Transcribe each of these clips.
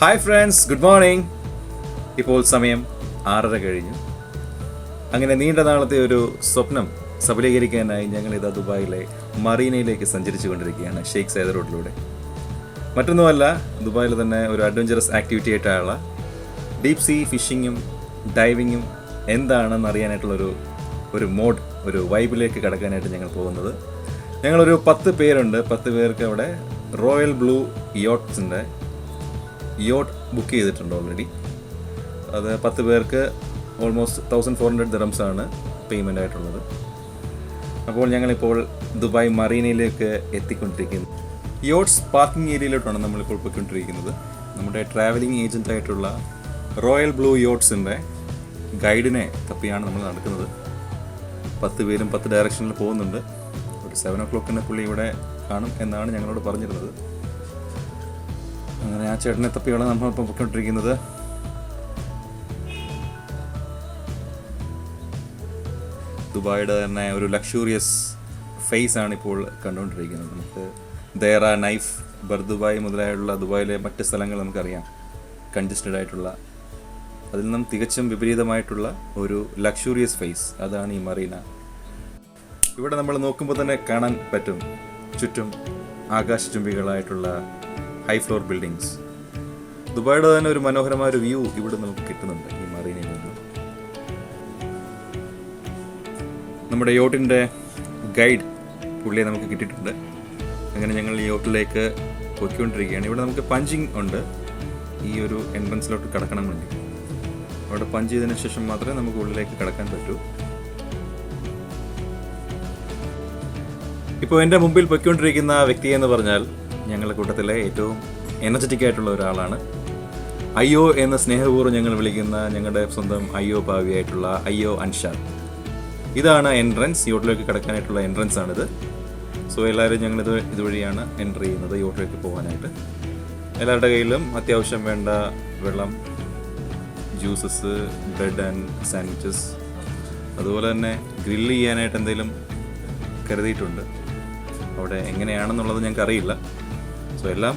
Hi friends, good morning. ഇപ്പോൾ സമയം 6:30 കഴിഞ്ഞു. അങ്ങനെ നീണ്ട നാളത്തെ ഒരു സ്വപ്നം സഫലീകരിക്കാനായി ഞങ്ങളിതാ ദുബായിലെ മറീനയിലേക്ക് സഞ്ചരിച്ചു കൊണ്ടിരിക്കുകയാണ്, ഷെയ്ഖ് സൈദ് റോഡിലൂടെ. മറ്റൊന്നുമല്ല, ദുബായിൽ തന്നെ ഒരു അഡ്വഞ്ചറസ് ആക്ടിവിറ്റി ആയിട്ടുള്ള ഡീപ് സീ ഫിഷിങ്ങും ഡൈവിങ്ങും എന്താണെന്ന് അറിയാനായിട്ടുള്ളൊരു മോഡ്, ഒരു വൈബിലേക്ക് കടക്കാനായിട്ട് ഞങ്ങൾ പോകുന്നത്. ഞങ്ങളൊരു 10 പേരുണ്ട്. 10 പേർക്ക് അവിടെ റോയൽ ബ്ലൂ യോട്ട്സിൻ്റെ യോട്ട് ബുക്ക് ചെയ്തിട്ടുണ്ട് ഓൾറെഡി. അത് 10 പേർക്ക് ഓൾമോസ്റ്റ് 1400 ദിറംസ് ആണ് പേയ്മെൻ്റ് ആയിട്ടുള്ളത്. അപ്പോൾ ഞങ്ങളിപ്പോൾ ദുബായ് മറീനയിലേക്ക് എത്തിക്കൊണ്ടിരിക്കുന്നു. യോട്ട്സ് പാർക്കിംഗ് ഏരിയയിലോട്ടാണ് നമ്മളിപ്പോൾ പോയിക്കൊണ്ടിരിക്കുന്നത്. നമ്മുടെ ട്രാവലിംഗ് ഏജൻ്റായിട്ടുള്ള റോയൽ ബ്ലൂ യോട്ട്സിൻ്റെ ഗൈഡിനെ തപ്പിയാണ് നമ്മൾ നടക്കുന്നത്. 10 പേരും 10 ഡയറക്ഷനിൽ പോകുന്നുണ്ട്. ഒരു 7 o'clock പുള്ളി ഇവിടെ കാണും എന്നാണ് ഞങ്ങളോട് പറഞ്ഞിരുന്നത്. അങ്ങനെ ആ ചേട്ടനെ തപ്പിയാണ് നമ്മളിപ്പോൾ പോയിക്കൊണ്ടിരിക്കുന്നത്. ദുബായിയുടെ തന്നെ ഒരു ലക്ഷൂറിയസ് ഫേസ് ആണ് ഇപ്പോൾ കണ്ടുകൊണ്ടിരിക്കുന്നത്. നമുക്ക് ദേറ, നൈഫ്, ബർദുബായ് മുതലായുള്ള ദുബായിലെ മറ്റ് സ്ഥലങ്ങൾ നമുക്കറിയാം, കൺജസ്റ്റഡ് ആയിട്ടുള്ള. അതിൽ നിന്നും തികച്ചും വിപരീതമായിട്ടുള്ള ഒരു ലക്ഷൂറിയസ് ഫേസ്, അതാണ് ഈ മറീന. ഇവിടെ നമ്മൾ നോക്കുമ്പോൾ തന്നെ കാണാൻ പറ്റും ചുറ്റും ആകാശചുംബികളായിട്ടുള്ള ഹൈ ഫ്ലോർ ബിൽഡിങ്സ്. ദുബായിയുടെ തന്നെ ഒരു മനോഹരമായ ഒരു വ്യൂ ഇവിടെ നമുക്ക് കിട്ടുന്നുണ്ട് ഈ മറീനയിൽ നിന്ന്. നമ്മുടെ യോട്ടിൻ്റെ ഗൈഡ് പുള്ളിയെ നമുക്ക് കിട്ടിയിട്ടുണ്ട്. അങ്ങനെ ഞങ്ങൾ ഈ യോട്ടിലേക്ക് പോയിക്കൊണ്ടിരിക്കുകയാണ്. ഇവിടെ നമുക്ക് പഞ്ചിങ് ഉണ്ട്. ഈ ഒരു എൻട്രൻസിലോട്ട് കടക്കണമെങ്കിൽ അവിടെ പഞ്ച് ചെയ്തതിന് ശേഷം മാത്രമേ നമുക്ക് ഉള്ളിലേക്ക് കടക്കാൻ പറ്റൂ. ഇപ്പോൾ എൻ്റെ മുമ്പിൽ പൊയ്ക്കൊണ്ടിരിക്കുന്ന വ്യക്തി എന്ന് പറഞ്ഞാൽ ഞങ്ങളുടെ കൂട്ടത്തിലെ ഏറ്റവും എനർജറ്റിക് ആയിട്ടുള്ള ഒരാളാണ്. അയ്യോ എന്ന സ്നേഹപൂർവ്വം ഞങ്ങൾ വിളിക്കുന്ന ഞങ്ങളുടെ സ്വന്തം അയ്യോ ഭാവിയായിട്ടുള്ള അയ്യോ അൻഷാദ്. ഇതാണ് എൻട്രൻസ്, യോട്ടിലേക്ക് കടക്കാനായിട്ടുള്ള എൻട്രൻസ് ആണിത്. സോ എല്ലാവരും ഞങ്ങളിത് ഇതുവഴിയാണ് എൻ്റർ ചെയ്യുന്നത് യോട്ടിലേക്ക് പോകാനായിട്ട്. എല്ലാവരുടെ കയ്യിലും അത്യാവശ്യം വേണ്ട വെള്ളം, ജ്യൂസസ്, ബ്രെഡ് ആൻഡ് സാൻഡ്വിച്ചസ്, അതുപോലെ തന്നെ ഗ്രില്ല് ചെയ്യാനായിട്ട് എന്തെങ്കിലും കരുതിയിട്ടുണ്ട്. അവിടെ എങ്ങനെയാണെന്നുള്ളത് ഞങ്ങൾക്ക് അറിയില്ല. സോ എല്ലാം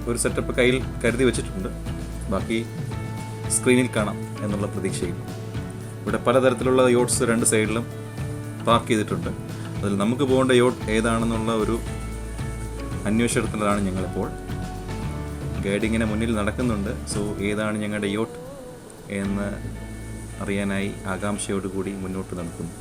ഒരു സെറ്റപ്പ് കയ്യിൽ കരുതി വെച്ചിട്ടുണ്ട്. ബാക്കി സ്ക്രീനിൽ കാണാം എന്നുള്ള പ്രതീക്ഷയിൽ. ഇവിടെ പലതരത്തിലുള്ള യോട്ട്സ് 2 സൈഡിലും പാർക്ക് ചെയ്തിട്ടുണ്ട്. അതിൽ നമുക്ക് പോകേണ്ട യോട്ട് ഏതാണെന്നുള്ള ഒരു അന്വേഷണത്തിലാണ് ഞങ്ങളിപ്പോൾ. ഗൈഡിങ്ങിനെ മുന്നിൽ നടക്കുന്നുണ്ട്. സോ ഏതാണ് ഞങ്ങളുടെ യോട്ട് എന്ന് അറിയാനായി ആകാംക്ഷയോടുകൂടി മുന്നോട്ട് നടക്കുന്നു.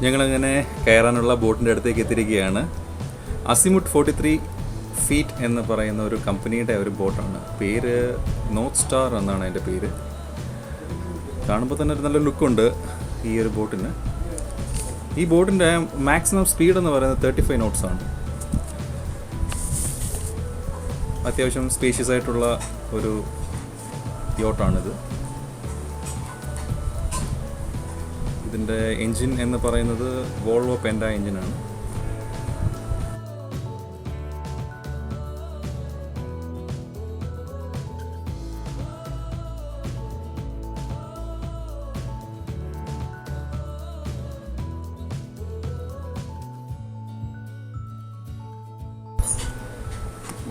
ഞങ്ങളങ്ങനെ കയറാനുള്ള ബോട്ടിൻ്റെ അടുത്തേക്ക് എത്തിയിരിക്കുകയാണ്. അസിമുട്ട് 43 ഫീറ്റ് എന്ന് പറയുന്ന ഒരു കമ്പനിയുടെ ഒരു ബോട്ടാണ്. പേര് നോർത്ത് സ്റ്റാർ എന്നാണ് അതിൻ്റെ പേര്. കാണുമ്പോൾ തന്നെ ഒരു നല്ല ലുക്കുണ്ട് ഈ ഒരു ബോട്ടിന്. ഈ ബോട്ടിൻ്റെ മാക്സിമം സ്പീഡ് എന്ന് പറയുന്നത് 35 knots ആണ്. അത്യാവശ്യം സ്പേഷ്യസ് ആയിട്ടുള്ള ഒരു യോട്ടാണിത്. ഇതിൻ്റെ എൻജിൻ എന്ന് പറയുന്നത് വോൾവോ പെൻഡ എൻജിനാണ്.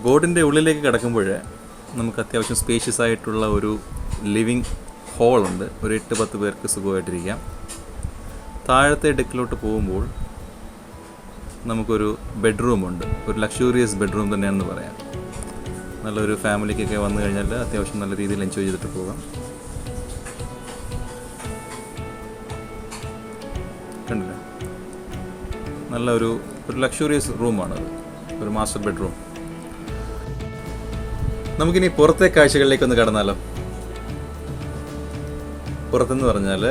ബോട്ടിൻ്റെ ഉള്ളിലേക്ക് കിടക്കുമ്പോൾ നമുക്ക് അത്യാവശ്യം സ്പേഷ്യസ് ആയിട്ടുള്ള ഒരു ലിവിങ് ഹോളുണ്ട്. ഒരു 8-10 പേർക്ക് സുഖമായിട്ടിരിക്കാം. താഴത്തെ ഡെക്കിലോട്ട് പോകുമ്പോൾ നമുക്കൊരു ബെഡ്റൂമുണ്ട്. ഒരു ലക്ഷൂറിയസ് ബെഡ്റൂം തന്നെയാണെന്ന് പറയാം. നല്ലൊരു ഫാമിലിക്കൊക്കെ വന്നു കഴിഞ്ഞാൽ അത്യാവശ്യം നല്ല രീതിയിൽ എൻജോയ് ചെയ്തിട്ട് പോകാം. കണ്ടില്ലേ, നല്ല ഒരു ലക്ഷൂറിയസ് റൂമാണത്, ഒരു മാസ്റ്റർ ബെഡ്റൂം. നമുക്കിനി പുറത്തെ കാഴ്ചകളിലേക്കൊന്ന് കടന്നാലോ. പുറത്തെന്ന് പറഞ്ഞാൽ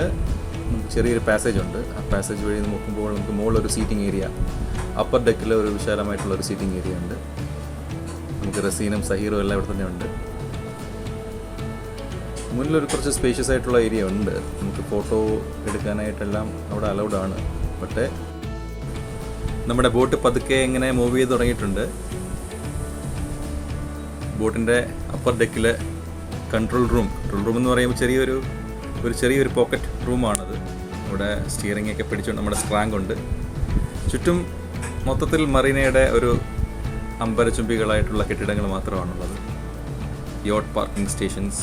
ചെറിയൊരു പാസേജ് ഉണ്ട്. ആ പാസേജ് വഴി നോക്കുമ്പോൾ നമുക്ക് മുകളിലൊരു സീറ്റിംഗ് ഏരിയ, അപ്പർ ഡെക്കിൽ ഒരു വിശാലമായിട്ടുള്ളൊരു സീറ്റിംഗ് ഏരിയ ഉണ്ട്. നമുക്ക് റസീനും സഹീറും എല്ലാം ഇവിടെ തന്നെ ഉണ്ട്. മുന്നിലൊരു കുറച്ച് സ്പേഷ്യസ് ആയിട്ടുള്ള ഏരിയ ഉണ്ട്. നമുക്ക് ഫോട്ടോ എടുക്കാനായിട്ടെല്ലാം അവിടെ അലൗഡ് ആണ്. പക്ഷേ നമ്മുടെ ബോട്ട് പതുക്കെ ഇങ്ങനെ മൂവ് ചെയ്ത് തുടങ്ങിയിട്ടുണ്ട്. ബോട്ടിൻ്റെ അപ്പർ ഡെക്കിൽ കൺട്രോൾ റൂം എന്ന് പറയുമ്പോൾ ചെറിയൊരു പോക്കറ്റ് റൂമാണത്. അവിടെ സ്റ്റിയറിംഗ് ഒക്കെ പിടിച്ചുകൊണ്ട് നമ്മുടെ സ്ട്രാങ് ഉണ്ട്. ചുറ്റും മൊത്തത്തിൽ മറീനയുടെ ഒരു അമ്പരചുംബികളായിട്ടുള്ള കെട്ടിടങ്ങൾ മാത്രമാണുള്ളത്. യോട്ട് പാർക്കിംഗ് സ്റ്റേഷൻസ്,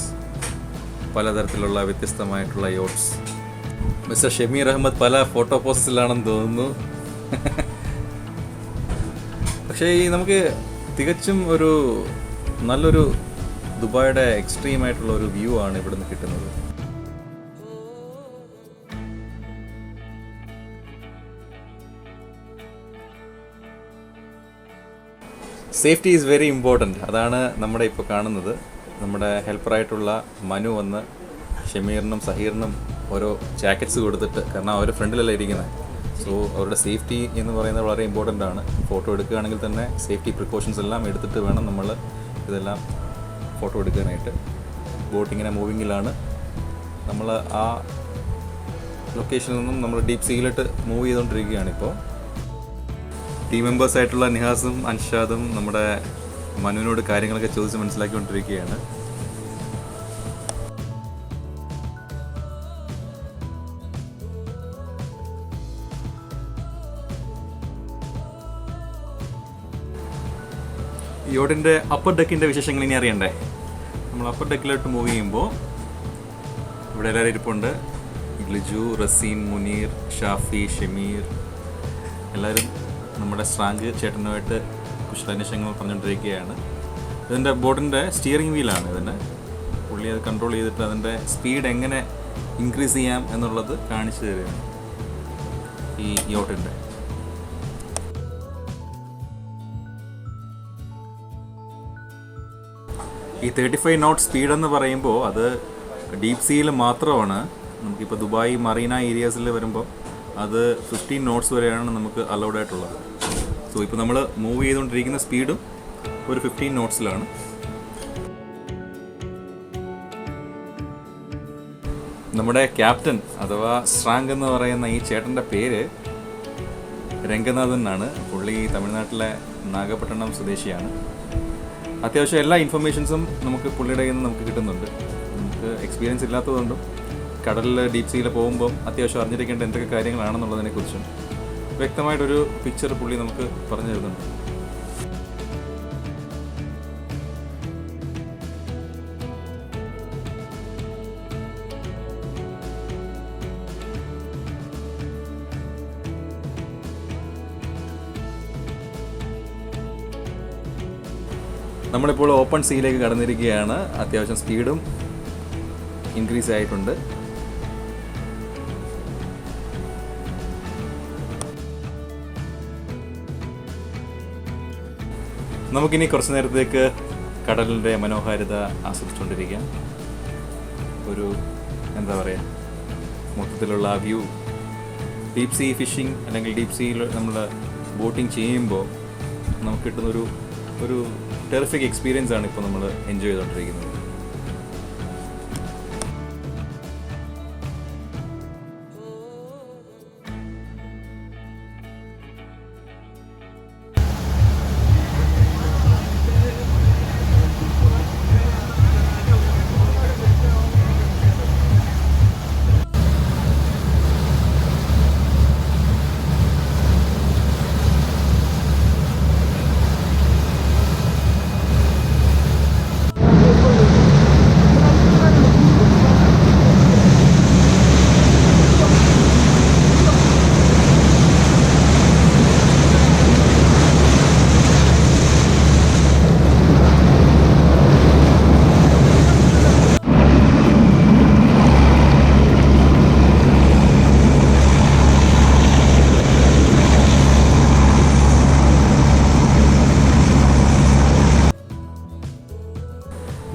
പലതരത്തിലുള്ള വ്യത്യസ്തമായിട്ടുള്ള യോട്ട്സ്. മിസ്റ്റർ ഷമീർ അഹമ്മദ് പല ഫോട്ടോ പോസസിലാണെന്ന് തോന്നുന്നു. പക്ഷേ നമുക്ക് തികച്ചും ഒരു നല്ലൊരു ദുബായിയുടെ എക്സ്ട്രീം ആയിട്ടുള്ള ഒരു വ്യൂ ആണ് ഇവിടുന്ന് കിട്ടുന്നത്. Safety is very important. അതാണ് നമ്മുടെ ഇപ്പോൾ കാണുന്നത്. നമ്മുടെ ഹെൽപ്പറായിട്ടുള്ള മനു വന്ന് ഷമീറിനും സഹീറിനും ഓരോ ജാക്കറ്റ്സ് കൊടുത്തിട്ട്, കാരണം അവർ ഫ്രണ്ടിലല്ല ഇരിക്കുന്നത്. സോ അവരുടെ സേഫ്റ്റി എന്ന് പറയുന്നത് വളരെ ഇമ്പോർട്ടൻ്റ് ആണ്. ഫോട്ടോ എടുക്കുകയാണെങ്കിൽ തന്നെ സേഫ്റ്റി പ്രിക്കോഷൻസ് എല്ലാം എടുത്തിട്ട് വേണം നമ്മൾ ഇതെല്ലാം ഫോട്ടോ എടുക്കാനായിട്ട്. ബോട്ടിങ്ങനെ മൂവിങ്ങിലാണ്. നമ്മൾ ആ ലൊക്കേഷനിൽ നിന്നും നമ്മൾ ഡീപ് സീയിലോട്ട് മൂവ് ചെയ്തുകൊണ്ടിരിക്കുകയാണിപ്പോൾ. ടീം മെമ്പേഴ്സായിട്ടുള്ള നിഹാസും അൻഷാദും നമ്മുടെ മനുവിനോട് കാര്യങ്ങളൊക്കെ ചോദിച്ച് മനസ്സിലാക്കിക്കൊണ്ടിരിക്കുകയാണ്. യോട്ടിൻ്റെ അപ്പർ ഡെക്കിൻ്റെ വിശേഷങ്ങൾ ഇനി അറിയണ്ടേ? നമ്മൾ അപ്പർ ഡെക്കിലോട്ട് മൂവ് ചെയ്യുമ്പോൾ ഇവിടെ എല്ലാവരും ഇരിപ്പുണ്ട്. ഗ്ലിജു, റസീൻ, മുനീർ, ഷാഫി, ഷമീർ എല്ലാവരും നമ്മുടെ സ്ട്രാങ്ക് ചേട്ടനുമായിട്ട് കുശലാന്വേഷണങ്ങൾ പറഞ്ഞുകൊണ്ടിരിക്കുകയാണ്. ഇതിൻ്റെ ബോട്ടിൻ്റെ സ്റ്റിയറിംഗ് വീലാണ്. ഇതിന് പുള്ളി അത് കൺട്രോൾ ചെയ്തിട്ട് അതിൻ്റെ സ്പീഡ് എങ്ങനെ ഇൻക്രീസ് ചെയ്യാം എന്നുള്ളത് കാണിച്ചു തരികയാണ് ഈ യോട്ടിൻ്റെ. ഈ 35 നോട്ട് സ്പീഡെന്ന് പറയുമ്പോൾ അത് ഡീപ് സീയിൽ മാത്രമാണ്. നമുക്കിപ്പോൾ ദുബായ് മറീന ഏരിയാസിൽ വരുമ്പോൾ അത് 15 നോട്ട്സ് വരെയാണ് നമുക്ക് അലൗഡ് ആയിട്ടുള്ളത്. സോ ഇപ്പോൾ നമ്മൾ മൂവ് ചെയ്തുകൊണ്ടിരിക്കുന്ന സ്പീഡും ഒരു 15 നോട്ട്സിലാണ്. നമ്മുടെ ക്യാപ്റ്റൻ അഥവാ സ്ട്രാങ്ക് എന്ന് പറയുന്ന ഈ ചേട്ടൻ്റെ പേര് രംഗനാഥൻ എന്നാണ്. പുള്ളി തമിഴ്നാട്ടിലെ നാഗപട്ടണം സ്വദേശിയാണ്. അത്യാവശ്യം എല്ലാ ഇൻഫർമേഷൻസും നമുക്ക് പുള്ളിയുടെ കയ്യിൽ നിന്ന് നമുക്ക് കിട്ടുന്നുണ്ട്. നമുക്ക് എക്സ്പീരിയൻസ് ഇല്ലാത്തതുകൊണ്ടും കടലിൽ ഡീപ് സീയിൽ പോകുമ്പം അത്യാവശ്യം അറിഞ്ഞിരിക്കേണ്ട എന്തൊക്കെ കാര്യങ്ങളാണെന്നുള്ളതിനെക്കുറിച്ചും വ്യക്തമായിട്ടൊരു പിക്ചർ പുള്ളി നമുക്ക് പറഞ്ഞു തരുന്നുണ്ട്. നമ്മളിപ്പോൾ ഓപ്പൺ സീയിലേക്ക് കടന്നിരിക്കുകയാണ്. അത്യാവശ്യം സ്പീഡും ഇൻക്രീസ് ആയിട്ടുണ്ട്. നമുക്കിനി കുറച്ച് നേരത്തേക്ക് കടലിൻ്റെ മനോഹാരിത ആസ്വദിച്ചുകൊണ്ടിരിക്കാം. ഒരു എന്താ പറയുക, മൊത്തത്തിലുള്ള വ്യൂ. ഡീപ് സീ ഫിഷിംഗ് അല്ലെങ്കിൽ ഡീപ് സീയിൽ നമ്മൾ ബോട്ടിംഗ് ചെയ്യുമ്പോൾ നമുക്ക് കിട്ടുന്നൊരു ടെറിഫിക് എക്സ്പീരിയൻസ് ആണ് ഇപ്പോൾ നമ്മൾ എൻജോയ് ചെയ്തുകൊണ്ടിരിക്കുന്നത്.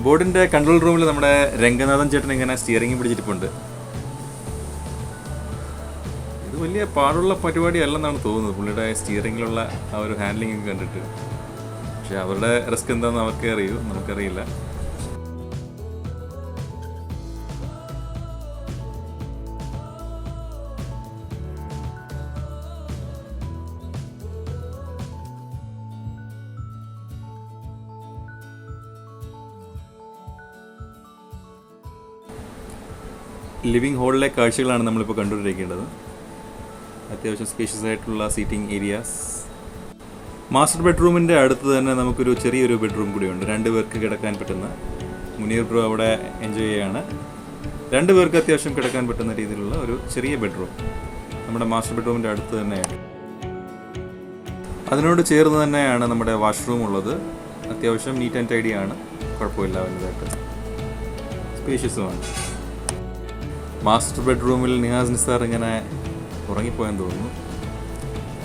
ബോട്ടിൻ്റെ കൺട്രോൾ റൂമിൽ നമ്മുടെ രംഗനാഥൻ ചേട്ടൻ ഇങ്ങനെ സ്റ്റിയറിംഗ് പിടിച്ചിരിപ്പുണ്ട്. ഇത് വലിയ പാടുള്ള പരിപാടി അല്ലെന്നാണ് തോന്നുന്നത്, പുള്ളിയുടെ സ്റ്റിയറിങ്ങിലുള്ള ആ ഒരു ഹാൻഡ്ലിംഗ് ഒക്കെ കണ്ടിട്ട്. പക്ഷെ അവരുടെ റിസ്ക് എന്താണെന്ന് അവർക്കേ അറിയൂ, നമുക്കറിയില്ല. ലിവിങ് ഹാളിലെ കാഴ്ചകളാണ് നമ്മളിപ്പോൾ കണ്ടുകൊണ്ടിരിക്കേണ്ടത്. അത്യാവശ്യം സ്പേഷ്യസ് ആയിട്ടുള്ള സീറ്റിംഗ് ഏരിയാസ്. മാസ്റ്റർ ബെഡ്റൂമിൻ്റെ അടുത്ത് തന്നെ നമുക്കൊരു ചെറിയൊരു ബെഡ്റൂം കൂടിയുണ്ട്, 2 പേർക്ക് കിടക്കാൻ പറ്റുന്ന. മുനീർ ബ്രോ അവിടെ എൻജോയ് ചെയ്യാണ്. 2 പേർക്ക് അത്യാവശ്യം കിടക്കാൻ പറ്റുന്ന രീതിയിലുള്ള ഒരു ചെറിയ ബെഡ്റൂം നമ്മുടെ മാസ്റ്റർ ബെഡ്റൂമിൻ്റെ അടുത്ത് തന്നെയാണ്. അതിനോട് ചേർന്ന് തന്നെയാണ് നമ്മുടെ വാഷ്റൂം ഉള്ളത്. അത്യാവശ്യം നീറ്റ് ആൻഡ് ടൈഡി ആണ്, കുഴപ്പമില്ല, വലുതായിട്ട് സ്പേഷ്യസുമാണ്. മാസ്റ്റർ ബെഡ്റൂമിൽ നിഹാസ് നിസാർ ഇങ്ങനെ ഉറങ്ങിപ്പോയെന്ന് തോന്നുന്നു,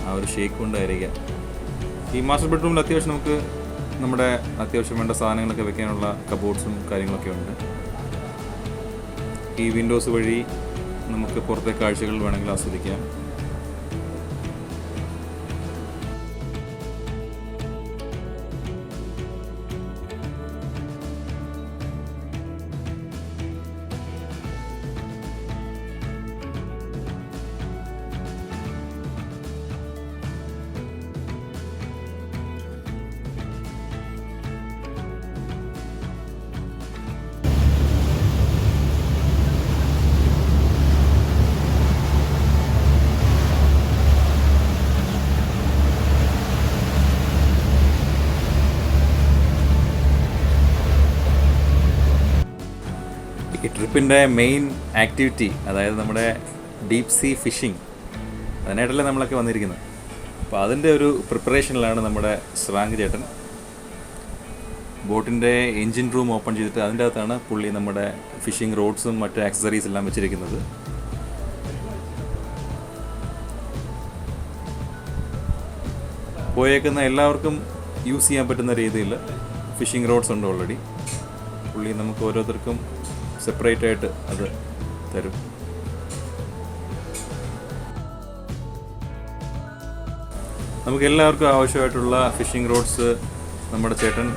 ആ ഒരു ഷേക്ക് കൊണ്ടായിരിക്കാം. ഈ മാസ്റ്റർ ബെഡ്റൂമിൽ അത്യാവശ്യം നമുക്ക് നമ്മുടെ അത്യാവശ്യം വേണ്ട സാധനങ്ങളൊക്കെ വെക്കാനുള്ള കബോർഡ്സും കാര്യങ്ങളൊക്കെ ഉണ്ട്. ഈ വിൻഡോസ് വഴി നമുക്ക് പുറത്തെ കാഴ്ചകൾ വേണമെങ്കിൽ ആസ്വദിക്കാം. ഈ ട്രിപ്പിൻ്റെ മെയിൻ ആക്ടിവിറ്റി, അതായത് നമ്മുടെ ഡീപ് സീ ഫിഷിംഗ്, അതിനായിട്ടല്ലേ നമ്മളൊക്കെ വന്നിരിക്കുന്നത്. അപ്പോൾ അതിൻ്റെ ഒരു പ്രിപ്പറേഷനിലാണ് നമ്മുടെ സ്വാങ് ചേട്ടൻ. ബോട്ടിൻ്റെ എൻജിൻ റൂം ഓപ്പൺ ചെയ്തിട്ട് അതിൻ്റെ അകത്താണ് പുള്ളി നമ്മുടെ ഫിഷിംഗ് റോഡ്സും മറ്റ് ആക്സസറീസ് എല്ലാം വെച്ചിരിക്കുന്നത്. പോയേക്കുന്ന എല്ലാവർക്കും യൂസ് ചെയ്യാൻ പറ്റുന്ന രീതിയിൽ ഫിഷിംഗ് റോഡ്സ് ഉണ്ട് ഓൾറെഡി. പുള്ളി നമുക്ക് ഓരോരുത്തർക്കും സെപ്പറേറ്റ് ആയിട്ട് അത് തരും. നമുക്ക് എല്ലാവർക്കും ആവശ്യമായിട്ടുള്ള ഫിഷിംഗ് റോഡ്സ് നമ്മുടെ ചേട്ടൻ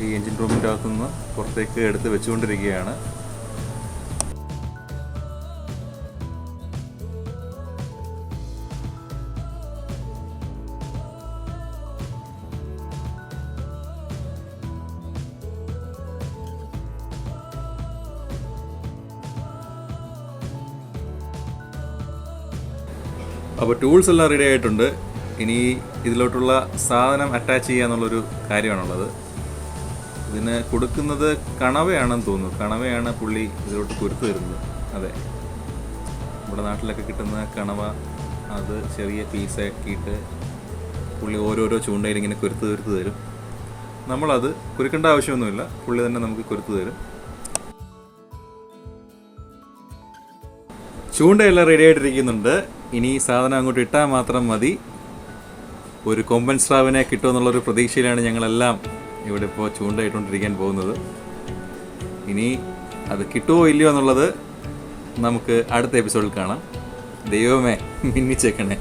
ഈ എൻജിൻ റൂമിൻ്റെ അകത്തുനിന്ന് പുറത്തേക്ക് എടുത്ത് വെച്ചുകൊണ്ടിരിക്കുകയാണ്. അപ്പോൾ ടൂൾസ് എല്ലാം റെഡി ആയിട്ടുണ്ട്. ഇനി ഇതിലോട്ടുള്ള സാധനം അറ്റാച്ച് ചെയ്യുക എന്നുള്ളൊരു കാര്യമാണുള്ളത്. ഇതിന് കൊടുക്കുന്നത് കണവയാണെന്ന് തോന്നുന്നു. കണവയാണ് പുള്ളി ഇതിലോട്ട് കുരുത്ത് തരുന്നത്. അതെ, നമ്മുടെ നാട്ടിലൊക്കെ കിട്ടുന്ന കണവ, അത് ചെറിയ പീസാക്കിയിട്ട് പുള്ളി ഓരോരോ ചൂണ്ടയിൽ ഇങ്ങനെ കുരുത്ത് തരും. നമ്മളത് കുരുക്കേണ്ട ആവശ്യമൊന്നുമില്ല, പുള്ളി തന്നെ നമുക്ക് കുരുത്ത് തരും. ചൂണ്ടയെല്ലാം റെഡി ആയിട്ടിരിക്കുന്നുണ്ട്. ഇനി സാധനം അങ്ങോട്ട് ഇട്ടാൽ മാത്രം മതി. ഒരു കൊമ്പൻ സ്രാവിനെ കിട്ടുമെന്നുള്ളൊരു പ്രതീക്ഷയിലാണ് ഞങ്ങളെല്ലാം ഇവിടെ ഇപ്പോൾ ചൂണ്ടയിട്ടുകൊണ്ടിരിക്കാൻ പോകുന്നത്. ഇനി അത് കിട്ടുമോ ഇല്ലയോ എന്നുള്ളത് നമുക്ക് അടുത്ത എപ്പിസോഡിൽ കാണാം. ദൈവമേ, മിന്നിച്ചേക്കണേ.